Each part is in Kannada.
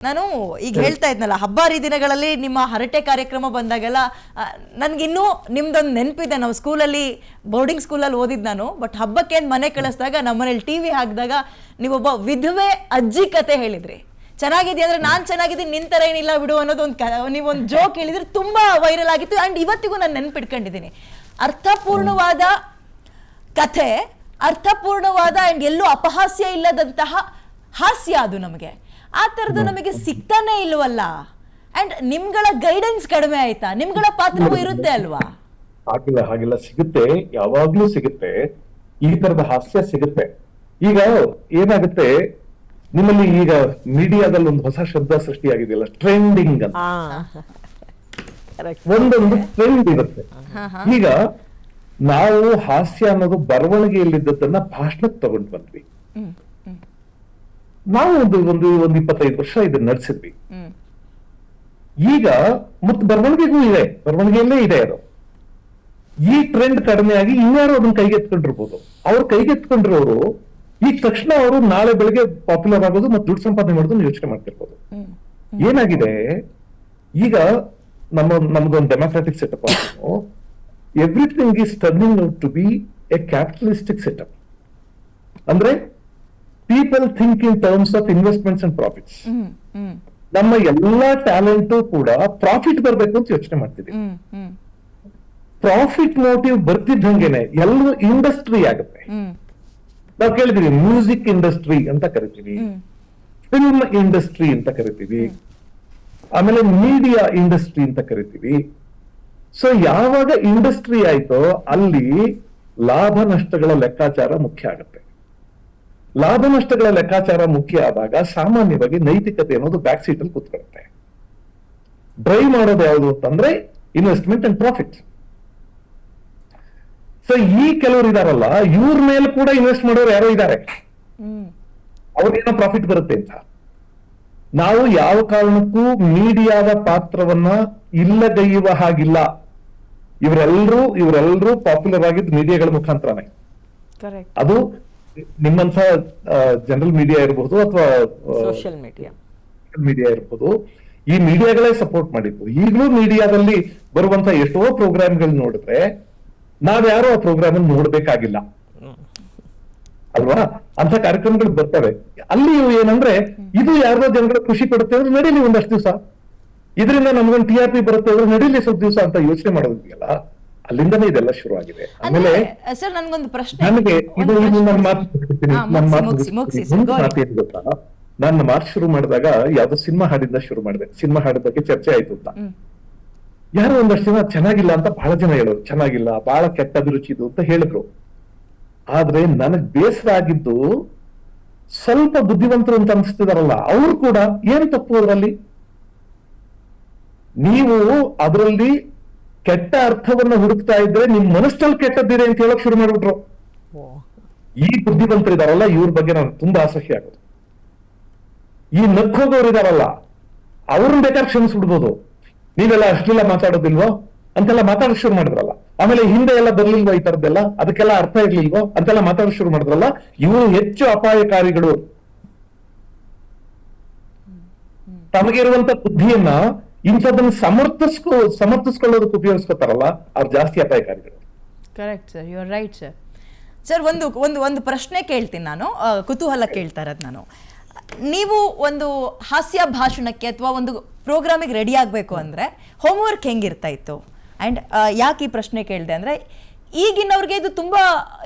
ನಾನು ಈಗ ಹೇಳ್ತಾ ಇದ್ನಲ್ಲ ಹಬ್ಬ ಹರಿದಿನಗಳಲ್ಲಿ ನಿಮ್ಮ ಹರಟೆ ಕಾರ್ಯಕ್ರಮ ಬಂದಾಗೆಲ್ಲ ನನಗಿನ್ನೂ ನಿಮ್ದೊಂದು ನೆನಪಿದೆ. ನಾವು ಸ್ಕೂಲಲ್ಲಿ ಬೋರ್ಡಿಂಗ್ ಸ್ಕೂಲಲ್ಲಿ ಓದಿದ್ದು ನಾನು. ಬಟ್ ಹಬ್ಬಕ್ಕೆ ಮನೆ ಕಳಿಸಿದಾಗ ನಮ್ಮನೇಲಿ ಟಿವಿ ಹಾಕಿದಾಗ ನೀವೊಬ್ಬ ವಿಧವೆ ಅಜ್ಜಿ ಕತೆ ಹೇಳಿದ್ರಿ. ಚೆನ್ನಾಗಿದೆಯಾ ಅಂದ್ರೆ ನಾನು ಚೆನ್ನಾಗಿದ್ದೀನಿ ನಿನ್ ತರ ಏನಿಲ್ಲ ಬಿಡು ಅನ್ನೋದೊಂದು ನೀವೊಂದು ಜೋಕ್ ಹೇಳಿದ್ರೆ ತುಂಬಾ ವೈರಲ್ ಆಗಿತ್ತು. ಅಂಡ್ ಇವತ್ತಿಗೂ ನಾನು ನೆನ್ಪಿಟ್ಕೊಂಡಿದ್ದೀನಿ. ಅರ್ಥಪೂರ್ಣವಾದ ಕಥೆ, ಅರ್ಥಪೂರ್ಣವಾದ ಅಂಡ್ ಎಲ್ಲೂ ಅಪಹಾಸ್ಯ ಇಲ್ಲದಂತಹ ಹಾಸ್ಯ ಅದು. ನಮಗೆ ಆ ತರದ್ದು ನಮಗೆ ಸಿಗ್ತಾನೆ ಇಲ್ವಲ್ಲ. ಅಂಡ್ ನಿಮ್ಗಳ ಗೈಡೆನ್ಸ್ ಕಡಿಮೆ ಆಯ್ತಾ? ನಿಮ್ಗಳ ಪಾತ್ರವೂ ಇರುತ್ತೆ ಅಲ್ವಾ? ಹಾಗಿಲ್ಲ ಸಿಗುತ್ತೆ, ಯಾವಾಗ್ಲೂ ಸಿಗುತ್ತೆ. ಈ ತರದ ಹಾಸ್ಯ ಸಿಗುತ್ತೆ. ಈಗ ಏನಾಗುತ್ತೆ, ನಿಮ್ಮಲ್ಲಿ ಈಗ ಮೀಡಿಯಾದಲ್ಲಿ ಒಂದು ಹೊಸ ಶಬ್ದ ಸೃಷ್ಟಿಯಾಗಿದೆಯಲ್ಲ, ಟ್ರೆಂಡಿಂಗ್ ಅಂತ. ಒಂದೊಂದು ಟ್ರೆಂಡ್ ಇರುತ್ತೆ. ಈಗ ನಾವು ಹಾಸ್ಯ ಅನ್ನೋದು ಬರವಣಿಗೆಯಲ್ಲಿದ್ದದನ್ನ ಭಾಷಣಕ್ಕೆ ತಗೊಂಡು ಬಂದ್ವಿ. ನಾವು ಒಂದು 25 ವರ್ಷ ಇದನ್ನ ನಡೆಸಿದ್ವಿ. ಈಗ ಮತ್ತೆ ಬರವಣಿಗೆಯಲ್ಲೇ ಇದೆ ಅದು. ಈ ಟ್ರೆಂಡ್ ಕಡಿಮೆ ಆಗಿ ಇನ್ಯಾರು ಅದನ್ನ ಕೈಗೆತ್ಕೊಂಡಿರ್ಬೋದು. ಅವ್ರು ಕೈಗೆತ್ಕೊಂಡಿರೋರು ಈಗ ತಕ್ಷಣ ಅವರು ನಾಳೆ ಬೆಳಗ್ಗೆ ಪಾಪ್ಯುಲರ್ ಆಗೋದು ಮತ್ತೆ ದುಡ್ಡು ಸಂಪಾದನೆ ಮಾಡೋದು ಯೋಚನೆ ಮಾಡ್ತಿರ್ಬೋದು. ಏನಾಗಿದೆ ಈಗ ನಮ್ದೊಂದು ಡೆಮೋಕ್ರಾಟಿಕ್ ಸೆಟಪ್ ಆಗಿ everything is turning out to be a capitalistic setup. ಅಂದ್ರೆ people think in terms of investments and profits. ನಮ್ಮ ಎಲ್ಲಾ ಟ್ಯಾಲೆಂಟು ಕೂಡ ಪ್ರಾಫಿಟ್ ಬರ್ಬೇಕು ಅಂತ ಯೋಚನೆ ಮಾಡ್ತಿದ್ದೀವಿ. ಪ್ರಾಫಿಟ್ ಮೋಟಿವ್ ಬರ್ತಿದ್ದಂಗೆನೆ ಎಲ್ಲವೂ ಇಂಡಸ್ಟ್ರಿ ಆಗುತ್ತೆ. ನಾವು ಕೇಳಿದೀವಿ ಮ್ಯೂಸಿಕ್ ಇಂಡಸ್ಟ್ರಿ ಅಂತ ಕರಿತೀವಿ, ಫಿಲ್ಮ್ ಇಂಡಸ್ಟ್ರಿ ಅಂತ ಕರಿತೀವಿ, ಆಮೇಲೆ ಮೀಡಿಯಾ ಇಂಡಸ್ಟ್ರಿ ಅಂತ ಕರಿತೀವಿ. ಸೊ ಯಾವಾಗ ಇಂಡಸ್ಟ್ರಿ ಆಯ್ತೋ ಅಲ್ಲಿ ಲಾಭ ನಷ್ಟಗಳ ಲೆಕ್ಕಾಚಾರ ಮುಖ್ಯ ಆಗುತ್ತೆ. ಲಾಭ ನಷ್ಟಗಳ ಲೆಕ್ಕಾಚಾರ ಮುಖ್ಯ ಆದಾಗ ಸಾಮಾನ್ಯವಾಗಿ ನೈತಿಕತೆ ಅನ್ನೋದು ಬ್ಯಾಕ್ ಸೀಟ್ ಅಲ್ಲಿ ಕೂತ್ಕೊಳ್ಳುತ್ತೆ. ಡ್ರೈವ್ ಮಾಡೋದು ಯಾವುದು ಅಂತಂದ್ರೆ ಇನ್ವೆಸ್ಟ್ಮೆಂಟ್ ಅಂಡ್ ಪ್ರಾಫಿಟ್. ಸೊ ಈ ಕೆಲವರು ಇದಾರಲ್ಲ, ಇವ್ರ ಮೇಲೆ ಕೂಡ ಇನ್ವೆಸ್ಟ್ ಮಾಡೋರು ಯಾರೋ ಇದ್ದಾರೆ, ಅವ್ರಿಗೇನೋ ಪ್ರಾಫಿಟ್ ಬರುತ್ತೆ ಅಂತ. ನಾವು ಯಾವ ಕಾರಣಕ್ಕೂ ಮೀಡಿಯಾದ ಪಾತ್ರವನ್ನ ಇಲ್ಲಗೈಯುವ ಹಾಗಿಲ್ಲ. ಇವರೆಲ್ಲರೂ ಪಾಪ್ಯುಲರ್ ಆಗಿದ್ದು ಮೀಡಿಯಾಗಳ ಮುಖಾಂತರನೇ. ಅದು ನಿಮ್ಮಂತ ಜನರಲ್ ಮೀಡಿಯಾ ಇರಬಹುದು ಅಥವಾ ಸೋಷಿಯಲ್ ಮೀಡಿಯಾ ಇರಬಹುದು. ಈ ಮೀಡಿಯಾಗಳೇ ಸಪೋರ್ಟ್ ಮಾಡಿದ್ದು. ಈಗಲೂ ಮೀಡಿಯಾದಲ್ಲಿ ಬರುವಂತ ಎಷ್ಟೋ ಪ್ರೋಗ್ರಾಮ್ಗಳು ನೋಡಿದ್ರೆ ನಾವ್ಯಾರು ಆ ಪ್ರೋಗ್ರಾಮ್ ಅನ್ನು ನೋಡ್ಬೇಕಾಗಿಲ್ಲ ಅಲ್ವಾ? ಅಂತ ಕಾರ್ಯಕ್ರಮಗಳು ಬರ್ತವೆ. ಅಲ್ಲಿ ಏನಂದ್ರೆ ಇದು ಯಾರೋ ಜನಗಳು ಖುಷಿ ಪಡುತ್ತೆ ಅಂದ್ರೆ ನಡೀಲಿ ಒಂದಷ್ಟು ದಿವಸ, ಇದರಿಂದ ನಮ್ಗೊಂದು TRP ಬರುತ್ತೆ ಅಂದ್ರೆ ನಡೀಲಿ ಸ್ವಲ್ಪ ದಿವಸ ಅಂತ ಯೋಚನೆ ಮಾಡೋದಿದೆಯಲ್ಲ, ಅಲ್ಲಿಂದನೇ ಇದೆಲ್ಲ ಶುರು ಆಗಿದೆ. ಆಮೇಲೆ ಸರ್ ನನ್ಗೊಂದು ಪ್ರಶ್ನೆ, ನನಗೆ ನನ್ನ ಮಾತು ಶುರು ಮಾಡಿದಾಗ ಯಾವ್ದೋ ಸಿನಿಮಾ ಹಾಡಿಂದ ಶುರು ಮಾಡಿದೆ. ಸಿನಿಮಾ ಹಾಡಿದ ಬಗ್ಗೆ ಚರ್ಚೆ ಆಯ್ತು ಅಂತ ಯಾರೋ ಒಂದಷ್ಟು ಜನ ಚೆನ್ನಾಗಿಲ್ಲ ಅಂತ ಬಹಳ ಜನ ಹೇಳೋರು, ಚೆನ್ನಾಗಿಲ್ಲ, ಬಹಳ ಕೆಟ್ಟ ಅಭಿರುಚಿ ಇದು ಅಂತ ಹೇಳಿದ್ರು. ಆದ್ರೆ ನನಗ್ ಬೇಸರ ಆಗಿದ್ದು ಸ್ವಲ್ಪ ಬುದ್ಧಿವಂತರು ಅಂತ ಅನ್ಸ್ತಿದಾರಲ್ಲ ಅವ್ರು ಕೂಡ ಏನ್ ತಪ್ಪು ಅದರಲ್ಲಿ. ನೀವು ಅದರಲ್ಲಿ ಕೆಟ್ಟ ಅರ್ಥವನ್ನ ಹುಡುಕ್ತಾ ಇದ್ರೆ ನಿಮ್ ಮನಸ್ಸಲ್ಲಿ ಕೆಟ್ಟದ್ದಿದೆ ಅಂತ ಹೇಳಕ್ ಶುರು ಮಾಡ್ಬಿಟ್ರು. ಈ ಬುದ್ಧಿವಂತರು ಇದಾರಲ್ಲ ಇವ್ರ ಬಗ್ಗೆ ನಾನು ತುಂಬಾ ಆಸಕ್ತಿ ಆಗೋದು. ಈ ನಕ್ಕೋಗೋರು ಇದಾರಲ್ಲ ಅವ್ರನ್ನ ಬೇಕಾದ್ರೆ ಕ್ಷಮಿಸ್ಬಿಡ್ಬೋದು. ನೀವೆಲ್ಲ ಅಷ್ಟೆಲ್ಲ ಮಾತಾಡೋದಿಲ್ವೋ ಅಂತೆಲ್ಲ ಮಾತಾಡೋಕ್ ಶುರು ಮಾಡಿದ್ರಲ್ಲ. ಆಮೇಲೆ ಹಿಂದೆ ಎಲ್ಲ ಬರ್ಲಿಲ್ವೋ ಈ ತರದ್ದೆಲ್ಲ, ಅದಕ್ಕೆಲ್ಲ ಅರ್ಥ ಇರ್ಲಿಲ್ವೋ ಅಂತೆಲ್ಲ ಮಾತಾಡೋಕ್ ಶುರು ಮಾಡಿದ್ರಲ್ಲ. ಇವರು ಹೆಚ್ಚು ಅಪಾಯಕಾರಿಗಳು. ತಮಗಿರುವಂತ ಬುದ್ಧಿಯನ್ನ ಇಂಥದನ್ನ ಸಮರ್ಥಿಸ್ಕೊಳ್ಳೋದಕ್ಕೆ ಉಪಯೋಗಿಸ್ಕೊತಾರಲ್ಲ ಅವ್ರು ಜಾಸ್ತಿ ಅಪಾಯಕಾರಿಗಳು. Correct sir, you are right sir. Sir ಒಂದು ಪ್ರಶ್ನೆ ಕೇಳ್ತೀನಿ ನಾನು, ಕುತೂಹಲ ಕೇಳ್ತಾ ಇರೋದು ನಾನು. ನೀವು ಒಂದು ಹಾಸ್ಯ ಭಾಷಣಕ್ಕೆ ಅಥವಾ ಒಂದು ಪ್ರೋಗ್ರಾಮಿಗೆ ರೆಡಿ ಆಗಬೇಕು ಅಂದರೆ ಹೋಮ್ವರ್ಕ್ ಹೆಂಗಿರ್ತಾ ಇತ್ತು? ಆ್ಯಂಡ್ ಯಾಕೆ ಈ ಪ್ರಶ್ನೆ ಕೇಳಿದೆ ಅಂದರೆ ಈಗಿನವ್ರಿಗೆ ಇದು ತುಂಬ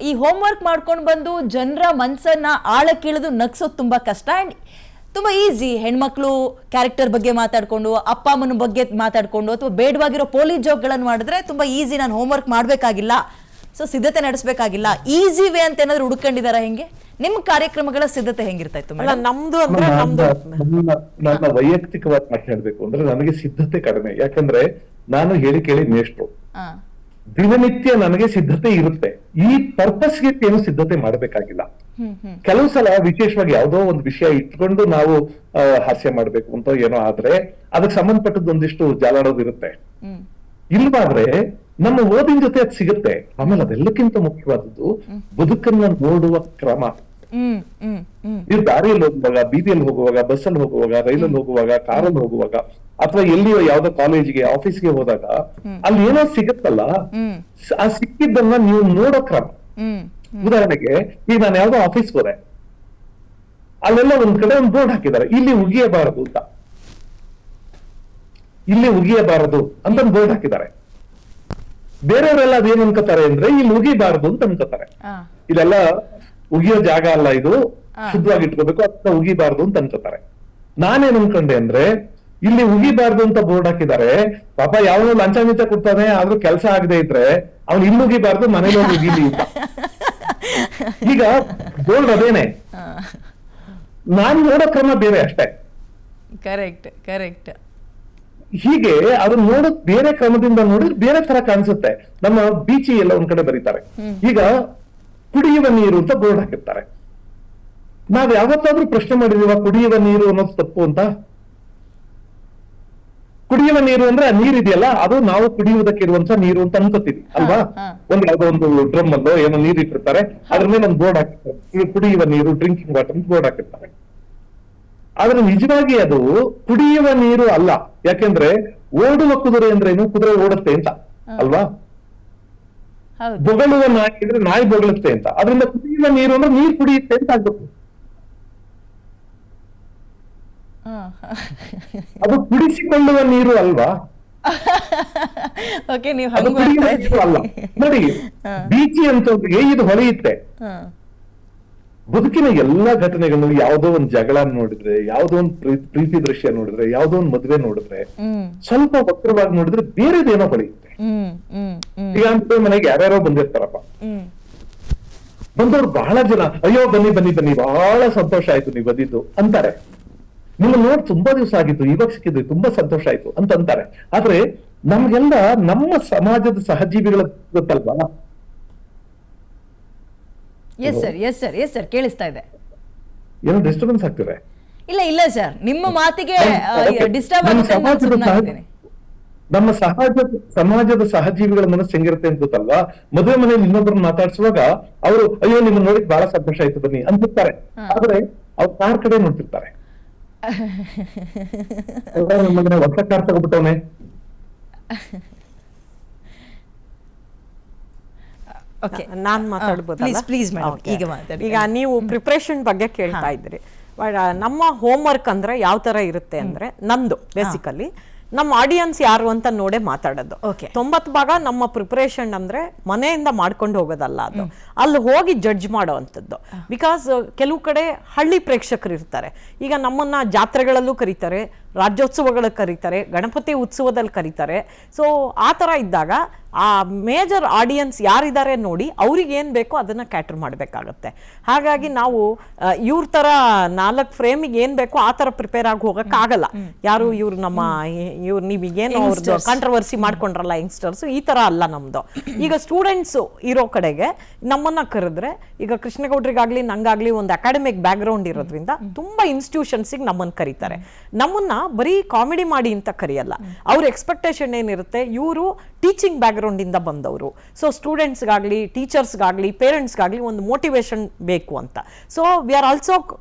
ಈ ಹೋಮ್ವರ್ಕ್ ಮಾಡ್ಕೊಂಡು ಬಂದು ಜನರ ಮನಸ್ಸನ್ನು ಆಳಕ್ಕಿಳಿದು ನಗ್ಸೋದು ತುಂಬ ಕಷ್ಟ. ಆ್ಯಂಡ್ ತುಂಬ ಈಸಿ. ಹೆಣ್ಮಕ್ಳು ಕ್ಯಾರೆಕ್ಟರ್ ಬಗ್ಗೆ ಮಾತಾಡಿಕೊಂಡು, ಅಪ್ಪ ಅಮ್ಮನ ಬಗ್ಗೆ ಮಾತಾಡಿಕೊಂಡು, ಅಥವಾ ಬೇಡವಾಗಿರೋ ಪೊಲೀಸ್ ಜಾಬ್ಗಳನ್ನು ಮಾಡಿದ್ರೆ ತುಂಬ ಈಸಿ, ನಾನು ಹೋಮ್ವರ್ಕ್ ಮಾಡಬೇಕಾಗಿಲ್ಲ, ಸೊ ಸಿದ್ಧತೆ ನಡೆಸಬೇಕಾಗಿಲ್ಲ, ಈಸಿ ವೇ ಅಂತ ಏನಾದ್ರು ಹುಡ್ಕೊಂಡಿದಾರ? ಹೆಂಗೆ ನಿಮ್ಮ ಕಾರ್ಯಕ್ರಮಗಳ ಸಿದ್ಧತೆ ಹೆಂಗಿರ್ತಾ ಇತ್ತು? ನನ್ನ ವೈಯಕ್ತಿಕವಾಗಿ ಮಾತಾಡ್ಬೇಕು ಅಂದ್ರೆ ನನಗೆ ಸಿದ್ಧತೆ ಕಡಿಮೆ. ಯಾಕಂದ್ರೆ ನಾನು ಹೇಳಿ ಕೇಳಿ ಮೇಷ್ಟ್ರು. ದಿನನಿತ್ಯ ನನಗೆ ಸಿದ್ಧತೆ ಇರುತ್ತೆ. ಈ ಪರ್ಪಸ್ಗೆ ಏನು ಸಿದ್ಧತೆ ಮಾಡಬೇಕಾಗಿಲ್ಲ. ಕೆಲವು ಸಲ ವಿಶೇಷವಾಗಿ ಯಾವುದೋ ಒಂದು ವಿಷಯ ಇಟ್ಕೊಂಡು ನಾವು ಹಾಸ್ಯ ಮಾಡ್ಬೇಕು ಅಂತ ಏನೋ ಆದ್ರೆ ಅದಕ್ಕೆ ಸಂಬಂಧಪಟ್ಟದ್ದು ಒಂದಿಷ್ಟು ಜಾಲಾಡೋದಿರುತ್ತೆ. ಇಲ್ವಾದ್ರೆ ನಮ್ಮ ಓದಿನ ಜೊತೆ ಅದು ಸಿಗುತ್ತೆ. ಆಮೇಲೆ ಅದೆಲ್ಲಕ್ಕಿಂತ ಮುಖ್ಯವಾದದ್ದು ಬದುಕನ್ನ ನೋಡುವ ಕ್ರಮ. ನೀವು ದಾರಿಯಲ್ಲಿ ಹೋಗುವಾಗ, ಬೀದಿಯಲ್ಲಿ ಹೋಗುವಾಗ, ಬಸ್ಸಲ್ಲಿ ಹೋಗುವಾಗ, ರೈಲಲ್ಲಿ ಹೋಗುವಾಗ, ಕಾರಲ್ಲಿ ಹೋಗುವಾಗ, ಅಥವಾ ಎಲ್ಲಿಯೋ ಯಾವ್ದೋ ಕಾಲೇಜಿಗೆ, ಆಫೀಸ್ಗೆ ಹೋದಾಗ ಅಲ್ಲಿ ಏನೋ ಸಿಗುತ್ತಲ್ಲ, ಆ ಸಿಕ್ಕಿದ್ದನ್ನ ನೀವು ನೋಡೋ ಕ್ರಮ. ಉದಾಹರಣೆಗೆ ಈಗ ನಾನು ಯಾವ್ದೋ ಆಫೀಸ್ಗೆ ಹೋದೆ, ಅಲ್ಲೆಲ್ಲ ಒಂದ್ ಕಡೆ ಒಂದು ಬೋರ್ಡ್ ಹಾಕಿದ್ದಾರೆ, ಇಲ್ಲಿ ಉಗಿಯಬಾರದು ಅಂತ, ಇಲ್ಲಿ ಉಗಿಯಬಾರದು ಅಂತ ಒಂದು ಬೋರ್ಡ್ ಹಾಕಿದ್ದಾರೆ. ಬೇರೆಯವರೆಲ್ಲ ಅದೇನ್ ಅನ್ಕೋತಾರೆ ಅಂದ್ರೆ ಇಲ್ಲಿ ಉಗಿಬಾರದು ಅಂತ ಅನ್ಕೋತಾರೆ. ಇದೆಲ್ಲ ಉಗಿಯೋ ಜಾಗ ಅಲ್ಲ, ಇದು ಶುದ್ಧವಾಗಿ ಇಟ್ಕೋಬೇಕು, ಅಥವಾ ಉಗಿಬಾರ್ದು ಅಂತ ಅನ್ಕೋತಾರೆ. ನಾನೇನ್ ಅನ್ಕೊಂಡೆ ಅಂದ್ರೆ ಇಲ್ಲಿ ಉಗಿಬಾರ್ದು ಅಂತ ಬೋರ್ಡ್ ಹಾಕಿದ್ದಾರೆ, ಪಾಪ ಯಾವನೋ ಲಂಚ ಮಿಂಚ ಕೊಡ್ತಾನೆ, ಆದ್ರೂ ಕೆಲಸ ಆಗದೆ ಇದ್ರೆ ಅವ್ನು ಇಲ್ಲಿ ಉಗಿಬಾರ್ದು, ಮನೇಲಿ ಹೋಗಿ ಉಗಿಲಿ ಅಂತ. ಈಗ ಬೋರ್ಡ್ ಅದೇನೆ, ನಾನ್ ನೋಡೋ ಕ್ರಮ ಬೇರೆ ಅಷ್ಟೇ. Correct correct. ಹೀಗೆ ಅದನ್ನ ನೋಡೋದ್ ಬೇರೆ ಕ್ರಮದಿಂದ ನೋಡಿದ್ರೆ ಬೇರೆ ತರ ಕಾಣಿಸುತ್ತೆ. ನಮ್ಮ ಬೀಚಿ ಎಲ್ಲ ಒಂದ್ ಕಡೆ ಬರೀತಾರೆ, ಈಗ ಕುಡಿಯುವ ನೀರು ಅಂತ ಬೋರ್ಡ್ ಹಾಕಿರ್ತಾರೆ. ನಾವ್ ಯಾವತ್ತಾದ್ರೂ ಪ್ರಶ್ನೆ ಮಾಡಿದೀವ ಕುಡಿಯುವ ನೀರು ಅನ್ನೋದು ತಪ್ಪು ಅಂತ? ಕುಡಿಯುವ ನೀರು ಅಂದ್ರೆ ಆ ನೀರಿದೆಯಲ್ಲ, ಅದು ನಾವು ಕುಡಿಯುವುದಕ್ಕೆ ಇರುವಂತ ನೀರು ಅಂತ ಅನ್ಕೋತೀವಿ ಅಲ್ವಾ? ಒಂದ್ ಯಾವ್ದೋ ಒಂದು ಡ್ರಮ್ ಅಲ್ಲೋ ಏನೋ ನೀರು ಇಟ್ಟಿರ್ತಾರೆ, ಅದ್ರ ಮೇಲೆ ಒಂದು ಬೋರ್ಡ್ ಹಾಕಿರ್ತಾರೆ, ಕುಡಿಯುವ ನೀರು, ಡ್ರಿಂಕಿಂಗ್ ವಾಟರ್ ಅಂತ ಬೋರ್ಡ್ ಹಾಕಿರ್ತಾರೆ. ಆದ್ರೆ ನಿಜವಾಗಿ ಅದು ಕುಡಿಯುವ ನೀರು ಅಲ್ಲ. ಯಾಕೆಂದ್ರೆ ಓಡುವ ಕುದುರೆ ಅಂದ್ರೆ ಏನು? ಕುದುರೆ ಓಡುತ್ತೆ ಅಂತ ಅಲ್ವಾ? ಬೊಗಳುವ ನಾಯಿ ಇದ್ರೆ ನಾಯಿ ಬೊಗಳುತ್ತೆ ಅಂತ. ಅದರಿಂದ ಕುಡಿಯುವ ನೀರು ಅಂದ್ರೆ ನೀರು ಕುಡಿಯುತ್ತೆ ಅಂತ ಆಗ್ಬೇಕು. ಅದು ಕುಡಿಸಿಕೊಳ್ಳುವ ನೀರು ಅಲ್ವಾ? ಅದು ಕುಡಿಯುವ ನೀರು ಅಲ್ಲ. ನೋಡಿ, ಬೀಚಿ ಅಂತವ್ರಿಗೆ ಇದು ಹೊಳೆಯುತ್ತೆ. ಬದುಕಿನ ಎಲ್ಲಾ ಘಟನೆಗಳು, ಯಾವುದೋ ಒಂದ್ ಜಗಳ ನೋಡಿದ್ರೆ, ಯಾವುದೋ ಒಂದ್ ಪ್ರೀತಿ ದೃಶ್ಯ ನೋಡಿದ್ರೆ, ಯಾವುದೋ ಒಂದ್ ಮದುವೆ ನೋಡಿದ್ರೆ, ಸ್ವಲ್ಪ ವಕ್ರವಾಗಿ ನೋಡಿದ್ರೆ ಬೇರೆದೇನೋ ಹೊಳೆಯುತ್ತೆ. ಈಗ ಅಂತ ಮನೆಗೆ ಯಾರ್ಯಾರೋ ಬಂದಿರ್ತಾರಪ್ಪ, ಬಂದವ್ರು ಬಹಳ ಜನ ಅಯ್ಯೋ ಬನ್ನಿ ಬನ್ನಿ ಬನ್ನಿ, ಬಹಳ ಸಂತೋಷ ಆಯ್ತು ನೀವು ಬಂದಿದ್ದು ಅಂತಾರೆ. ನಿಮ್ಮ ನೋಡಿ ತುಂಬಾ ದಿವಸ ಆಗಿತ್ತು, ಇವಾಗ ಸಿಕ್ಕಿದ್ರಿ, ತುಂಬಾ ಸಂತೋಷ ಆಯ್ತು ಅಂತ ಅಂತಾರೆ. ಆದ್ರೆ ನಮ್ಗೆಲ್ಲ ನಮ್ಮ ಸಮಾಜದ ಸಹಜೀವಿಗಳ ಗೊತ್ತಲ್ವಾ? ಎಸ್ ಸರ್ ಕೇಳಿಸ್ತಾ ಇದೆ. ಏನೋ ಡಿಸ್ಟರ್ಬೆನ್ಸ್ ಆಗ್ತಿದೆ? ಇಲ್ಲ ಸರ್, ನಿಮ್ಮ ಮಾತಿಗೆ ಡಿಸ್ಟರ್ಬ್ ಆಗುತ್ತೆ. ನಮ್ಮ ಸಮಾಜದ ಸಹಜೀವಿಗಳ ಮನಸ್ಸು ಹೆಂಗಿರುತ್ತೆ ಅಂತ ಗೊತ್ತಲ್ವಾ? ಮದುವೆ ಮನೆಯಲ್ಲಿ ಇನ್ನೊಬ್ಬರನ್ನ ಮಾತಾಡ್ಸುವಾಗ ಅವರು ಅಯ್ಯೋ ನಿನ್ನ ನೋಡಿದ್ ಬಹಳ ಸಂತೋಷ ಆಯ್ತು ಬನ್ನಿ ಅಂತಿರ್ತಾರೆ. ಆದ್ರೆ ಅವ್ರು ಕಾರ್ ಕಡೆ ನೋಡ್ತಿರ್ತಾರೆ. ನಮ್ಮನೆ ಹೊಸ ಕಾರ್ ತಗೋಬಿಟ್ಟವನೆ, ನಾನ್ ಮಾತಾಡ್ಬೋದಲ್ಲ? ಈಗ ನೀವು ಪ್ರಿಪರೇಷನ್ ಬಗ್ಗೆ ಕೇಳ್ತಾ ಇದ್ರಿ. ನಮ್ಮ ಹೋಮ್ ವರ್ಕ್ ಅಂದ್ರೆ ಯಾವ ತರ ಇರುತ್ತೆ ಅಂದ್ರೆ, ನಮ್ದು ಬೇಸಿಕಲಿ ನಮ್ಮ ಆಡಿಯನ್ಸ್ ಯಾರು ಅಂತ ನೋಡೇ ಮಾತಾಡೋದು. 90% ನಮ್ಮ ಪ್ರಿಪರೇಷನ್ ಅಂದ್ರೆ ಮನೆಯಿಂದ ಮಾಡ್ಕೊಂಡು ಹೋಗೋದಲ್ಲ, ಅದು ಅಲ್ಲಿ ಹೋಗಿ ಜಡ್ಜ್ ಮಾಡೋ ಅಂಥದ್ದು. ಬಿಕಾಸ್ ಕೆಲವು ಕಡೆ ಹಳ್ಳಿ ಪ್ರೇಕ್ಷಕರು ಇರ್ತಾರೆ. ಈಗ ನಮ್ಮನ್ನ ಜಾತ್ರೆಗಳಲ್ಲೂ ಕರೀತಾರೆ, ರಾಜ್ಯೋತ್ಸವಗಳಿಗೆ ಕರೀತಾರೆ, ಗಣಪತಿ ಉತ್ಸವದಲ್ಲಿ ಕರೀತಾರೆ. ಸೊ ಆ ಥರ ಇದ್ದಾಗ ಆ ಮೇಜರ್ ಆಡಿಯನ್ಸ್ ಯಾರಿದ್ದಾರೆ ನೋಡಿ ಅವ್ರಿಗೆ ಏನು ಬೇಕೋ ಅದನ್ನು ಕ್ಯಾಟರ್ ಮಾಡಬೇಕಾಗತ್ತೆ. ಹಾಗಾಗಿ ನಾವು ಇವ್ರ ಥರ 4 ಫ್ರೇಮಿಗೆ ಏನು ಬೇಕೋ ಆ ಥರ ಪ್ರಿಪೇರ್ ಆಗಿ ಹೋಗೋಕ್ಕಾಗಲ್ಲ. ಯಾರು ಇವ್ರು ನೀವೀಗೇನು ಅವ್ರದ್ದು ಕಾಂಟ್ರವರ್ಸಿ ಮಾಡ್ಕೊಂಡ್ರಲ್ಲ ಯಂಗ್ಸ್ಟರ್ಸು, ಈ ಥರ ಅಲ್ಲ ನಮ್ಮದು. ಈಗ ಸ್ಟೂಡೆಂಟ್ಸು ಇರೋ ಕಡೆಗೆ ನಮ್ಮನ್ನು ಕರೆದ್ರೆ, ಈಗ ಕೃಷ್ಣಗೌಡ್ರಿಗಾಗಲಿ ನಂಗಾಗಲಿ ಒಂದು ಅಕಾಡೆಮಿಕ್ ಬ್ಯಾಕ್ಗ್ರೌಂಡ್ ಇರೋದ್ರಿಂದ ತುಂಬ ಇನ್ಸ್ಟಿಟ್ಯೂಷನ್ಸಿಗೆ ನಮ್ಮನ್ನು ಕರೀತಾರೆ. ನಮ್ಮನ್ನ ಬರೀ ಕಾಮಿಡಿ ಮಾಡಿ ಅಂತ ಕರೆಯಲ್ಲ. ಅವ್ರ ಎಕ್ಸ್ಪೆಕ್ಟೇಷನ್ ಏನಿರುತ್ತೆ, ಇವರು ಟೀಚಿಂಗ್ ಬ್ಯಾಕ್ಗ್ರೌಂಡ್ ಇಂದ ಬಂದವರು. ಸೊ ಸ್ಟೂಡೆಂಟ್ಸ್ಗಾಗಲಿ, ಟೀಚರ್ಸ್ಗಾಗಲಿ, ಪೇರೆಂಟ್ಸ್ಗಾಗಲಿ ಒಂದು ಮೋಟಿವೇಶನ್ ಬೇಕು ಅಂತ. So we are also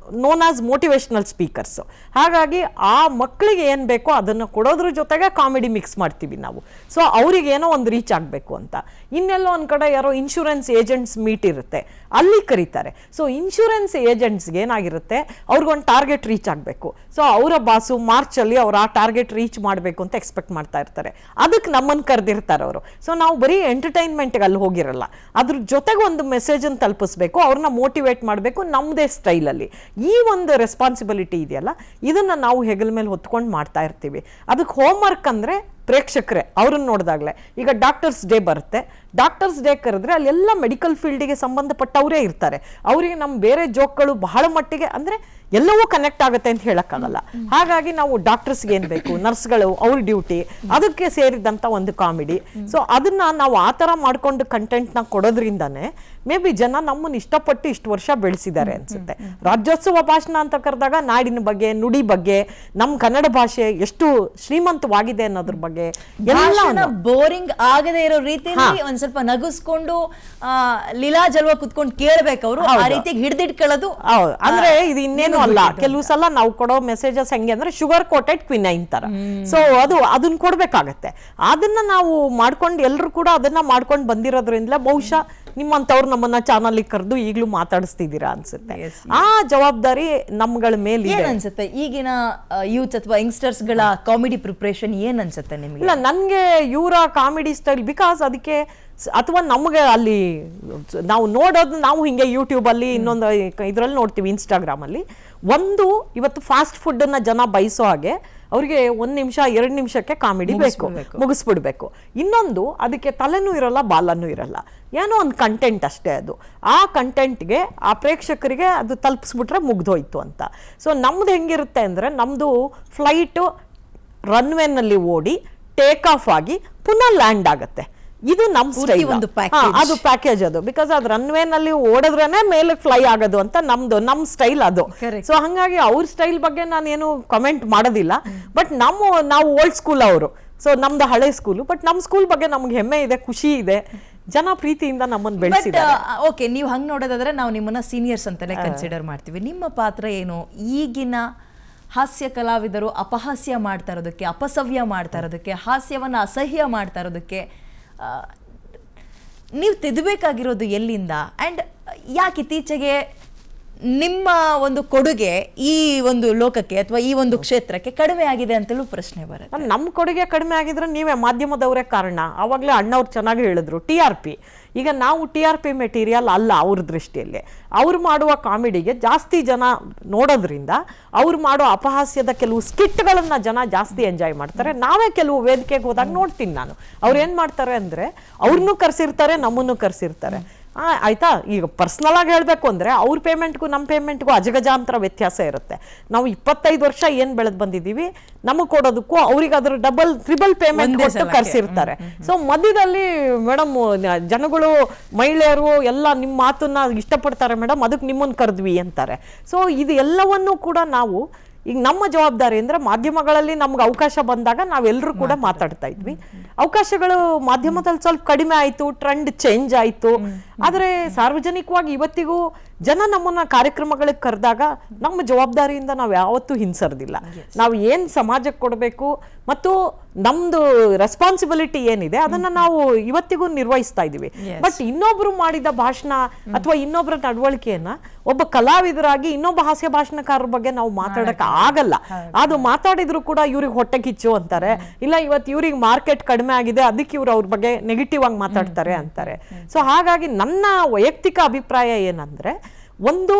known as motivational speakers. ಹಾಗಾಗಿ ಆ ಮಕ್ಕಳಿಗೆ ಏನು ಬೇಕೋ ಅದನ್ನು ಕೊಡೋದ್ರ ಜೊತೆಗೆ ಕಾಮಿಡಿ ಮಿಕ್ಸ್ ಮಾಡ್ತೀವಿ ನಾವು. ಸೊ ಅವ್ರಿಗೆ ಏನೋ ಒಂದು ರೀಚ್ ಆಗಬೇಕು ಅಂತ. ಇನ್ನೆಲ್ಲೋ ಒಂದು ಕಡೆ ಯಾರೋ ಇನ್ಶೂರೆನ್ಸ್ ಏಜೆಂಟ್ಸ್ ಮೀಟ್ ಇರುತ್ತೆ, ಅಲ್ಲಿ ಕರೀತಾರೆ. ಸೊ ಇನ್ಶೂರೆನ್ಸ್ ಏಜೆಂಟ್ಸ್ಗೆ ಏನಾಗಿರುತ್ತೆ, ಅವ್ರಿಗೊಂದು ಟಾರ್ಗೆಟ್ ರೀಚ್ ಆಗಬೇಕು. ಸೊ ಅವರ ಬಾಸು ಮಾರ್ಚಲ್ಲಿ ಅವ್ರು ಆ ಟಾರ್ಗೆಟ್ ರೀಚ್ ಮಾಡಬೇಕು ಅಂತ ಎಕ್ಸ್ಪೆಕ್ಟ್ ಮಾಡ್ತಾ ಇರ್ತಾರೆ. ಅದಕ್ಕೆ ನಮ್ಮನ್ನು ಕರೆದಿರ್ತಾರೆ ಅವರು. ಸೊ ನಾವು ಬರೀ ಎಂಟರ್ಟೈನ್ಮೆಂಟ್ಗೆ ಅಲ್ಲಿ ಹೋಗಿರಲ್ಲ, ಅದ್ರ ಜೊತೆಗೆ ಒಂದು ಮೆಸೇಜನ್ನು ತಲುಪಿಸ್ಬೇಕು, ಅವ್ರನ್ನ ಮೋಟಿವೇಟ್ ಮಾಡಬೇಕು ನಮ್ಮದೇ ಸ್ಟೈಲಲ್ಲಿ. ಈ ಒಂದು ರೆಸ್ಪಾನ್ಸಿಬಿಲಿಟಿ ಇದೆಯಲ್ಲ, ಇದನ್ನು ನಾವು ಹೆಗಲ ಮೇಲೆ ಹೊತ್ಕೊಂಡು ಮಾಡ್ತಾ ಇರ್ತೀವಿ. ಅದಕ್ಕೆ ಹೋಮ್ವರ್ಕ್ ಅಂದರೆ ಪ್ರೇಕ್ಷಕರೇ ಅವ್ರನ್ನ ನೋಡಿದಾಗಲೇ. ಈಗ ಡಾಕ್ಟರ್ಸ್ ಡೇ ಬರುತ್ತೆ, ಡಾಕ್ಟರ್ಸ್ ಡೇ ಕರೆದ್ರೆ ಅಲ್ಲೆಲ್ಲ ಮೆಡಿಕಲ್ ಫೀಲ್ಡಿಗೆ ಸಂಬಂಧಪಟ್ಟವರೇ ಇರ್ತಾರೆ. ಅವರಿಗೆ ನಮ್ಮ ಬೇರೆ ಜೋಕ್ಗಳು ಬಹಳ ಮಟ್ಟಿಗೆ ಅಂದರೆ ಎಲ್ಲವೂ ಕನೆಕ್ಟ್ ಆಗುತ್ತೆ ಅಂತ ಹೇಳಕ್ಕಾಗಲ್ಲ. ಹಾಗಾಗಿ ನಾವು ಡಾಕ್ಟರ್ಸ್ಗೆ ಏನ್ ಬೇಕು, ನರ್ಸ್ಗಳು ಅವ್ರ ಡ್ಯೂಟಿ, ಅದಕ್ಕೆ ಸೇರಿದಂತ ಒಂದು ಕಾಮಿಡಿ. ಸೊ ಅದನ್ನ ನಾವು ಆ ತರ ಮಾಡ್ಕೊಂಡು ಕಂಟೆಂಟ್ ನ ಕೊಡೋದ್ರಿಂದಾನೆ ಮೇ ಬಿ ಜನ ನಮ್ಮನ್ನ ಇಷ್ಟಪಟ್ಟು ಇಷ್ಟು ವರ್ಷ ಬೆಳೆಸಿದ್ದಾರೆ ಅನ್ಸುತ್ತೆ. ರಾಜ್ಯೋತ್ಸವ ಭಾಷಣ ಅಂತ ಕರೆದಾಗ ನಾಡಿನ ಬಗ್ಗೆ, ನುಡಿ ಬಗ್ಗೆ, ನಮ್ಮ ಕನ್ನಡ ಭಾಷೆ ಎಷ್ಟು ಶ್ರೀಮಂತವಾಗಿದೆ ಅನ್ನೋದ್ರ ಬಗ್ಗೆ ಎಲ್ಲ ಬೋರಿಂಗ್ ಆಗದೆ ಇರೋ ರೀತಿಯಲ್ಲಿ ಒಂದ್ ಸ್ವಲ್ಪ ನಗಿಸ್ಕೊಂಡು ಲೀಲಾ ಜಲ್ವ ಕುತ್ಕೊಂಡು ಕೇಳ್ಬೇಕು ಅವರು, ಆ ರೀತಿಯಾಗಿ ಹಿಡಿದಿಟ್ಕೊಳ್ಳೋದು. ಅಂದ್ರೆ ಇದು ಇನ್ನೇನು ಅಲ್ಲ, ಕೆಲವು ಸಲ ನಾವು ಕೊಡೋ ಮೆಸೇಜಸ್ ಹೆಂಗೆ ಅಂದ್ರೆ ಶುಗರ್ ಕೋಟೆಡ್ ಕ್ವಿನೈನ್ ತರ. ಸೊ ಅದನ್ನ ಕೊಡ್ಬೇಕಾಗತ್ತೆ. ಅದನ್ನ ನಾವು ಮಾಡ್ಕೊಂಡು ಎಲ್ರು ಕೂಡ ಅದನ್ನ ಮಾಡ್ಕೊಂಡು ಬಂದಿರೋದ್ರಿಂದ ಬಹುಶಃ ನಿಮ್ಮಂತವ್ರು ನಮ್ಮನ್ನ ಚಾನಲ್ ಕರೆದು ಈಗಲೂ ಮಾತಾಡಿಸ್ತಿದ್ದೀರಾ ಅನ್ಸುತ್ತೆ. ಆ ಜವಾಬ್ದಾರಿ ನಮ್ಗಳ ಮೇಲೆ ಏನ್ ಅನ್ಸುತ್ತೆ ಈಗಿನ ಯೂತ್ ಅಥವಾ ಯಂಗ್ಸ್ಟರ್ಸ್ ಗಳ ಕಾಮಿಡಿ ಪ್ರಿಪರೇಷನ್ ಏನ್ ಅನ್ಸುತ್ತೆ ನಿಮ್ಗೆ? ಇಲ್ಲ, ನನ್ಗೆ ಇವರ ಕಾಮಿಡಿ ಸ್ಟೈಲ್ ಬಿಕಾಸ್ ಅದಕ್ಕೆ ಅಥವಾ ನಮ್ಗೆ ಅಲ್ಲಿ ನಾವು ನೋಡೋದು, ನಾವು ಹಿಂಗೆ ಯೂಟ್ಯೂಬ್ ಅಲ್ಲಿ ಇನ್ನೊಂದು ಇದ್ರಲ್ಲಿ ನೋಡ್ತೀವಿ, ಇನ್ಸ್ಟಾಗ್ರಾಮ್ ಅಲ್ಲಿ ಒಂದು ಇವತ್ತು ಫಾಸ್ಟ್ ಫುಡ್ ಅನ್ನ ಜನ ಬಯಸೋ ಹಾಗೆ ಅವ್ರಿಗೆ 1 ನಿಮಿಷ 2 ನಿಮಿಷಕ್ಕೆ ಕಾಮಿಡಿ ಬೇಕು, ಮುಗಿಸ್ಬಿಡ್ಬೇಕು. ಇನ್ನೊಂದು ಅದಕ್ಕೆ ತಲೆನೂ ಇರಲ್ಲ, ಬಾಲನೂ ಇರಲ್ಲ, ಏನೋ ಒಂದು ಕಂಟೆಂಟ್ ಅಷ್ಟೇ. ಅದು ಆ ಕಂಟೆಂಟ್ಗೆ ಆ ಪ್ರೇಕ್ಷಕರಿಗೆ ಅದು ತಲುಪಿಸ್ಬಿಟ್ರೆ ಮುಗ್ದೋಯ್ತು ಅಂತ. ಸೊ ನಮ್ದು ಹೆಂಗಿರುತ್ತೆ ಅಂದ್ರೆ, ನಮ್ದು ಫ್ಲೈಟು ರನ್ವೇನಲ್ಲಿ ಓಡಿ ಟೇಕ್ ಆಫ್ ಆಗಿ ಪುನಃ ಲ್ಯಾಂಡ್ ಆಗುತ್ತೆ. ಇದು ನಮ್ ಸ್ಟೈಲ್, ಅದು ಪ್ಯಾಕೇಜ್ ಅದು. ಬಿಕಾಸ್ ಅದು ರನ್ವೇನಲ್ಲಿ ಓಡಿದ್ರೇನೆ ಮೇಲೆ ಫ್ಲೈ ಆಗೋದು ಅಂತ ನಮ್ ಸ್ಟೈಲ್ ಅದು. ಸೊ ಹಂಗಾಗಿ ಅವ್ರ ಸ್ಟೈಲ್ ಬಗ್ಗೆ ನಾನೇನು ಕಮೆಂಟ್ ಮಾಡೋದಿಲ್ಲ. ಬಟ್ ನಾವು ಓಲ್ಡ್ ಸ್ಕೂಲ್ ಅವರು, ಸೊ ನಮ್ದು ಹಳೆ ಸ್ಕೂಲು. ಬಟ್ ನಮ್ ಸ್ಕೂಲ್ ಬಗ್ಗೆ ನಮ್ಗೆ ಹೆಮ್ಮೆ ಇದೆ, ಖುಷಿ ಇದೆ, ಜನ ಪ್ರೀತಿಯಿಂದ ನಮ್ಮನ್ನು ಬೆಳೆಸಿದ್ದಾರೆ. ಓಕೆ, ನೀವು ಹಂಗೆ ನೋಡೋದಾದ್ರೆ ನಾವು ನಿಮ್ಮನ್ನ ಸೀನಿಯರ್ಸ್ ಅಂತಾನೆ ಕನ್ಸಿಡರ್ ಮಾಡ್ತೀವಿ. ನಿಮ್ಮ ಪಾತ್ರ ಏನು ಈಗಿನ ಹಾಸ್ಯ ಕಲಾವಿದರು ಅಪಹಾಸ್ಯ ಮಾಡ್ತಾ ಇರೋದಕ್ಕೆ, ಅಪಸವ್ಯ ಮಾಡ್ತಾ ಇರೋದಕ್ಕೆ, ಹಾಸ್ಯವನ್ನ ಅಸಹ್ಯ ಮಾಡ್ತಾ ಇರೋದಕ್ಕೆ ನೀವು ತಿದ್ದಬೇಕಾಗಿರೋದು ಎಲ್ಲಿಂದ? ಆ್ಯಂಡ್ ಯಾಕೆ ಇತ್ತೀಚೆಗೆ ನಿಮ್ಮ ಒಂದು ಕೊಡುಗೆ ಈ ಒಂದು ಲೋಕಕ್ಕೆ ಅಥವಾ ಈ ಒಂದು ಕ್ಷೇತ್ರಕ್ಕೆ ಕಡಿಮೆ ಆಗಿದೆ ಅಂತಲೂ ಪ್ರಶ್ನೆ ಬರುತ್ತೆ. ನಮ್ಮ ಕೊಡುಗೆ ಕಡಿಮೆ ಆಗಿದ್ರೆ ನೀವೇ ಮಾಧ್ಯಮದವರೇ ಕಾರಣ. ಆವಾಗಲೇ ಅಣ್ಣವ್ರು ಚೆನ್ನಾಗಿ ಹೇಳಿದ್ರು, TRP. ಈಗ ನಾವು TRP ಮೆಟೀರಿಯಲ್ ಅಲ್ಲ ಅವ್ರ ದೃಷ್ಟಿಯಲ್ಲಿ. ಅವ್ರು ಮಾಡುವ ಕಾಮಿಡಿಗೆ ಜಾಸ್ತಿ ಜನ ನೋಡೋದ್ರಿಂದ ಅವ್ರು ಮಾಡೋ ಅಪಹಾಸ್ಯದ ಕೆಲವು ಸ್ಕಿಟ್ಗಳನ್ನು ಜನ ಜಾಸ್ತಿ ಎಂಜಾಯ್ ಮಾಡ್ತಾರೆ. ನಾವೇ ಕೆಲವು ವೇದಿಕೆಗೆ ಹೋದಾಗ ನೋಡ್ತೀನಿ ನಾನು, ಅವ್ರು ಏನು ಮಾಡ್ತಾರೆ ಅಂದರೆ ಅವ್ರನ್ನೂ ಕರೆಸಿರ್ತಾರೆ, ನಮ್ಮನ್ನು ಕರೆಸಿರ್ತಾರೆ. ಆಯ್ತಾ, ಈಗ ಪರ್ಸ್ನಲ್ ಆಗಿ ಹೇಳಬೇಕು ಅಂದರೆ ಅವ್ರ ಪೇಮೆಂಟ್ಗೂ ನಮ್ಮ ಪೇಮೆಂಟ್ಗೂ ಅಜಗಜಾಂತರ ವ್ಯತ್ಯಾಸ ಇರುತ್ತೆ. ನಾವು 25 ವರ್ಷ ಏನು ಬೆಳೆದು ಬಂದಿದ್ದೀವಿ, ನಮಗೆ ಕೊಡೋದಕ್ಕೂ ಅವ್ರಿಗೆ ಅದ್ರ ಡಬಲ್ ಟ್ರಿಬಲ್ ಪೇಮೆಂಟ್ ಕೊಟ್ಟು ಕರೆಸಿರ್ತಾರೆ. ಸೊ ಮಧ್ಯದಲ್ಲಿ ಮೇಡಮ್ ಜನಗಳು, ಮಹಿಳೆಯರು ಎಲ್ಲ ನಿಮ್ಮ ಮಾತನ್ನ ಇಷ್ಟಪಡ್ತಾರೆ ಮೇಡಮ್, ಅದಕ್ಕೆ ನಿಮ್ಮನ್ನು ಕರೆದ್ವಿ ಅಂತಾರೆ. ಸೊ ಇದು ಎಲ್ಲವನ್ನೂ ಕೂಡ ನಾವು ಈಗ ನಮ್ಮ ಜವಾಬ್ದಾರಿ ಅಂದ್ರೆ ಮಾಧ್ಯಮಗಳಲ್ಲಿ ನಮ್ಗೆ ಅವಕಾಶ ಬಂದಾಗ ನಾವೆಲ್ಲರೂ ಕೂಡ ಮಾತಾಡ್ತಾ ಇದ್ವಿ. ಅವಕಾಶಗಳು ಮಾಧ್ಯಮದಲ್ಲಿ ಸ್ವಲ್ಪ ಕಡಿಮೆ ಆಯ್ತು, ಟ್ರೆಂಡ್ ಚೇಂಜ್ ಆಯ್ತು. ಆದರೆ ಸಾರ್ವಜನಿಕವಾಗಿ ಇವತ್ತಿಗೂ ಜನ ನಮ್ಮನ್ನ ಕಾರ್ಯಕ್ರಮಗಳಿಗೆ ಕರೆದಾಗ ನಮ್ಮ ಜವಾಬ್ದಾರಿಯಿಂದ ನಾವು ಯಾವತ್ತೂ ಹಿಂಸರ್ದಿಲ್ಲ. ನಾವು ಏನ್ ಸಮಾಜಕ್ಕೆ ಕೊಡಬೇಕು ಮತ್ತು ನಮ್ದು ರೆಸ್ಪಾನ್ಸಿಬಿಲಿಟಿ ಏನಿದೆ ಅದನ್ನ ನಾವು ಇವತ್ತಿಗೂ ನಿರ್ವಹಿಸ್ತಾ ಇದೀವಿ. ಬಟ್ ಇನ್ನೊಬ್ರು ಮಾಡಿದ ಭಾಷಣ ಅಥವಾ ಇನ್ನೊಬ್ಬರ ನಡವಳಿಕೆಯನ್ನ ಒಬ್ಬ ಕಲಾವಿದರಾಗಿ ಇನ್ನೊಬ್ಬ ಹಾಸ್ಯ ಭಾಷಣಕಾರರ ಬಗ್ಗೆ ನಾವು ಮಾತಾಡಕ್ಕೆ ಆಗಲ್ಲ. ಅದು ಮಾತಾಡಿದ್ರು ಕೂಡ ಇವ್ರಿಗೆ ಹೊಟ್ಟೆ ಕಿಚ್ಚು ಅಂತಾರೆ, ಇಲ್ಲ ಇವತ್ತು ಇವ್ರಿಗೆ ಮಾರ್ಕೆಟ್ ಕಡಿಮೆ ಆಗಿದೆ ಅದಕ್ಕೆ ಇವ್ರು ಅವ್ರ ಬಗ್ಗೆ ನೆಗೆಟಿವ್ ಆಗಿ ಮಾತಾಡ್ತಾರೆ ಅಂತಾರೆ. ಸೊ ಹಾಗಾಗಿ ನನ್ನ ವೈಯಕ್ತಿಕ ಅಭಿಪ್ರಾಯ ಏನಂದ್ರೆ, ಒಂದು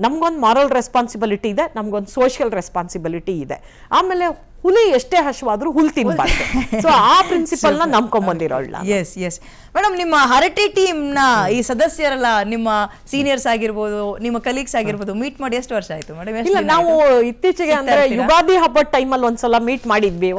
ನಮ್ಗೊಂದು ಮಾರಲ್ ರೆಸ್ಪಾನ್ಸಿಬಿಲಿಟಿ ಇದೆ, ನಮ್ಗೊಂದು ಸೋಷಿಯಲ್ ರೆಸ್ಪಾನ್ಸಿಬಿಲಿಟಿ ಇದೆ. ಆಮೇಲೆ ಹುಲಿ ಎಷ್ಟೇ ಹಶ್ವಾದ್ರೂ ಹುಲ್ ತಿನ್ಬಾರ್ದು. ಸೊ ಆ ಪ್ರಿನ್ಸಿಪಲ್ ನ ನಂಬ್ಕೊಂಡ್ಬಂದಿರೋಲ್ಲ. ಎಸ್ ಎಸ್ ಮೇಡಮ್, ನಿಮ್ಮ ಹರಟೆ ಟೀಮ್ ನ ಈ ಸದಸ್ಯರೆಲ್ಲ ನಿಮ್ಮ ಸೀನಿಯರ್ಸ್ ಆಗಿರ್ಬೋದು, ನಿಮ್ಮ ಕಲೀಗ್ಸ್ ಆಗಿರ್ಬೋದು, ಮೀಟ್ ಮಾಡಿ ಎಷ್ಟು ವರ್ಷ ಆಯ್ತು ಮೇಡಮ್? ಇಲ್ಲ, ನಾವು ಇತ್ತೀಚೆಗೆ ಅಂದ್ರೆ ಯುಗಾದಿ ಹಬ್ಬದ ಟೈಮಲ್ಲಿ ಒಂದ್ಸಲ ಮೀಟ್ ಮಾಡಿದ್ವಿ.